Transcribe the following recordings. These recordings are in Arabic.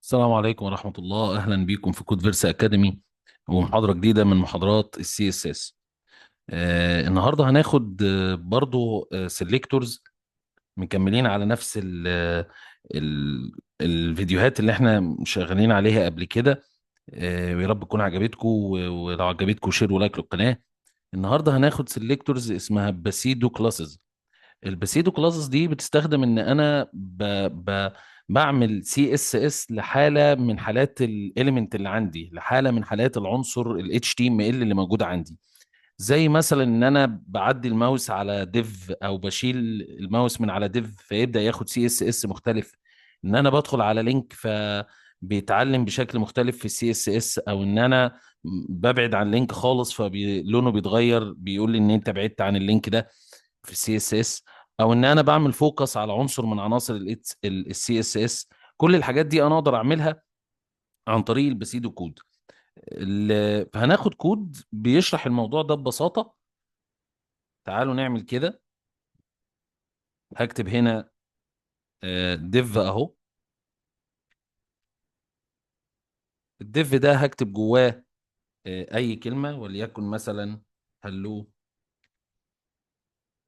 السلام عليكم ورحمة الله. أهلا بكم في كود فيرس أكاديمي ومحاضرة جديدة من محاضرات السي اس اس. النهاردة هناخد برضو سيلكتورز مكملين على نفس ال الفيديوهات اللي احنا شغالين عليها قبل كده. ويا رب تكون عجبتكم، ولو عجبتكم شير ولايك للقناة. النهاردة هناخد سيلكتورز اسمها باسيدو كلاسز. البسيدو كلاسز دي بتستخدم ان انا بعمل سي اس اس لحاله من حالات الاليمنت اللي عندي، لحاله من حالات العنصر ال HTML اللي موجود عندي. زي مثلا ان انا بعدي الماوس على ديف او بشيل الماوس من على ديف فيبدا ياخد سي اس اس مختلف. ان انا بدخل على لينك فبيتعلم بشكل مختلف في السي اس اس، او ان انا ببعد عن لينك خالص فلونه بيتغير بيقول لي ان انت بعدت عن اللينك ده في السي اس اس. او ان انا بعمل فوكس على عنصر من عناصر السي اس اس. كل الحاجات دي انا اقدر اعملها عن طريق البسيدو كود. فهناخد كود بيشرح الموضوع ده ببساطة. تعالوا نعمل كده. هكتب هنا ديف اهو. الديف ده هكتب جواه اي كلمة وليكن مثلا هلو.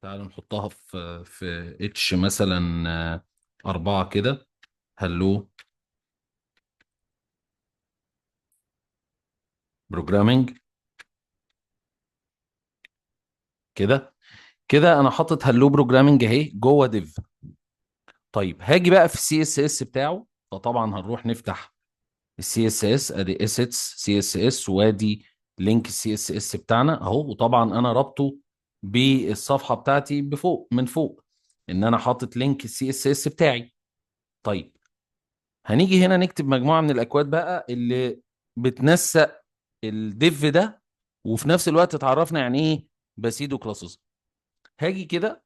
تعالوا نحطها في اتش مثلا 4 كده. هلو بروجرامينج كده. كده انا حاطط هلو بروجرامنج اهي جوه ديف. طيب هاجي بقى في السي اس اس بتاعه. فطبعا هنروح نفتح السي اس اس، ادي اسيتس سي اس اس، وادي لينك السي اس اس بتاعنا اهو. وطبعا انا رابطه بالصفحه بتاعتي بفوق من فوق، ان انا حاطط لينك السي اس اس بتاعي. طيب هنيجي هنا نكتب مجموعه من الاكواد بقى اللي بتنسق الديف ده، وفي نفس الوقت اتعرفنا يعني ايه بسيدو كلاسز. هاجي كده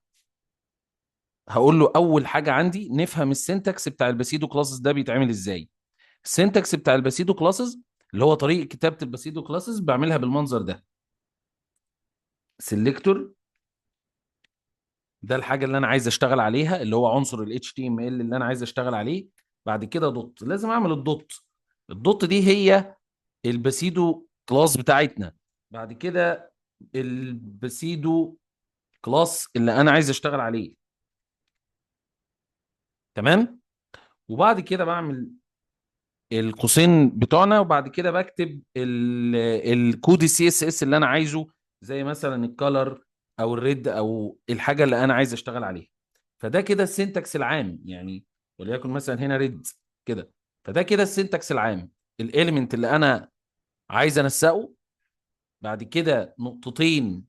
هقول له اول حاجه عندي نفهم السنتكس بتاع الباسيدو كلاسز ده بيتعمل ازاي. السنتكس بتاع الباسيدو كلاسز اللي هو طريقه كتابه الباسيدو كلاسز بعملها بالمنظر ده. سيلكتور، ده الحاجه اللي انا عايز اشتغل عليها، اللي هو عنصر ال HTML اللي انا عايز اشتغل عليه. بعد كده دوت، لازم اعمل الدوت. الدوت دي هي الباسيدو كلاس بتاعتنا. بعد كده الباسيدو كلاس اللي انا عايز اشتغل عليه. تمام. وبعد كده بعمل القوسين بتوعنا، وبعد كده بكتب الكود السي اس اس اللي انا عايزه، زي مثلا الكالر او الريد او الحاجه اللي انا عايز اشتغل عليها. فده كده السنتكس العام يعني. وليكن مثلا هنا ريد كده. فده كده السنتكس العام. الاليمنت اللي انا عايز انسقه، بعد كده نقطتين،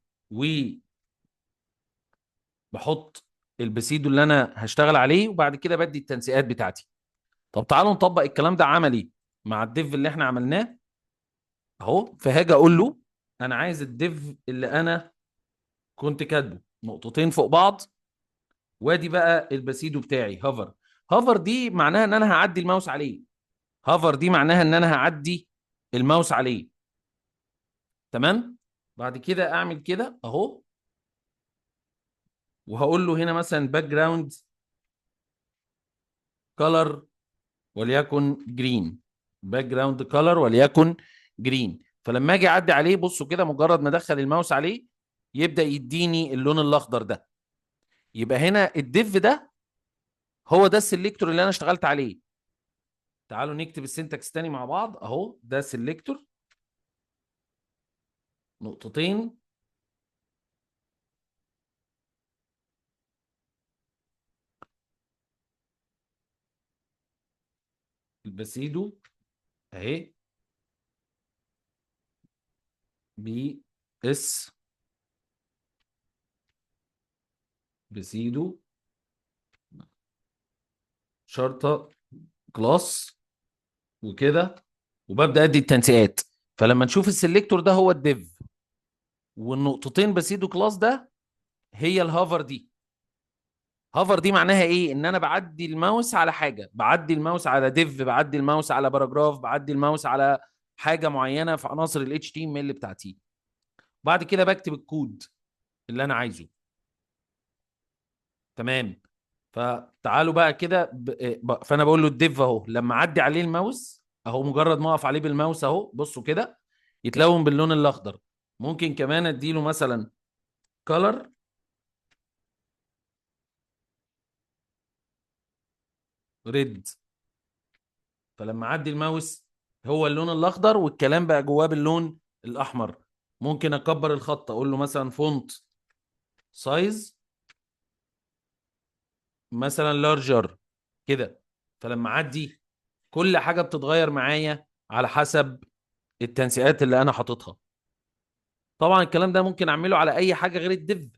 وبحط البسيدو اللي انا هشتغل عليه، وبعد كده بدي التنسيقات بتاعتي. طب تعالوا نطبق الكلام ده عملي مع الديف اللي احنا عملناه اهو. فهاجي اقول له انا عايز الديف اللي انا كنت كاتبه نقطتين فوق بعض، وادي بقى الباسيدو بتاعي هافر. هافر دي معناها ان انا هعدي الماوس عليه. هافر دي معناها ان انا هعدي الماوس عليه. تمام. بعد كده اعمل كده اهو، وهقول له هنا مثلا باك جراوند كولر وليكن جرين. باك جراوند كولر وليكن جرين. فلما اجي اعدي عليه بصوا كده، مجرد ما ادخل الماوس عليه يبدا يديني اللون الاخضر ده. يبقى هنا الديف ده هو ده السلكتور اللي انا اشتغلت عليه. تعالوا نكتب السنتكس تاني مع بعض اهو. ده سلكتور نقطتين، البسيدو اهي، بي اس بسيدو شرطة كلاس وكده. وببدأ ادي التنسيقات. فلما نشوف السلكتور ده هو الديف، والنقطتين بسيدو كلاس ده هي الهافر دي. هافر دي معناها ايه؟ ان انا بعدي الماوس على حاجه، بعدي الماوس على ديف، بعدي الماوس على باراجراف، بعدي الماوس على حاجه معينه في عناصر ال HTML بتاعتي. بعد كده بكتب الكود اللي انا عايزه. تمام. فتعالوا بقى كده فانا بقول له الديف اهو، لما اعدي عليه الماوس اهو، مجرد ما اقف عليه بالماوس اهو، بصوا كده يتلون باللون الاخضر. ممكن كمان اديله مثلا color ريد، فلما اعدي الماوس هو اللون الاخضر والكلام بقى جواه باللون الاحمر. ممكن اكبر الخط، اقول له مثلا فونت سايز مثلا لارجر كده، فلما اعدي كل حاجه بتتغير معايا على حسب التنسيقات اللي انا حاططها. طبعا الكلام ده ممكن اعمله على اي حاجه غير الديف،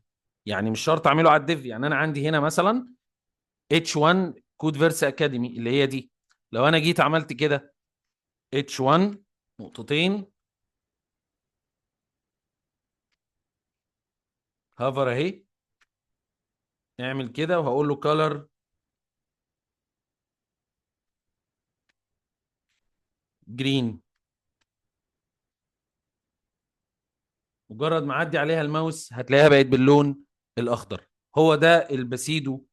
يعني مش شرط اعمله على الديف. يعني انا عندي هنا مثلا H1 كود فيرس اكاديمي اللي هي دي، لو انا جيت عملت كده H1 نقطتين هافر اهي، اعمل كده وهقول له color جرين. مجرد ما اعدي عليها الماوس هتلاقيها بقت باللون الاخضر. هو ده الباسيدو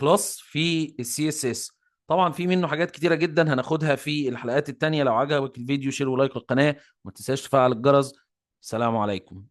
كلاس في السي اس اس. طبعا في منه حاجات كتيره جدا هناخدها في الحلقات التانية. لو عجبك الفيديو شير ولايك للقناه، وما تنساش تفعل الجرس. السلام عليكم.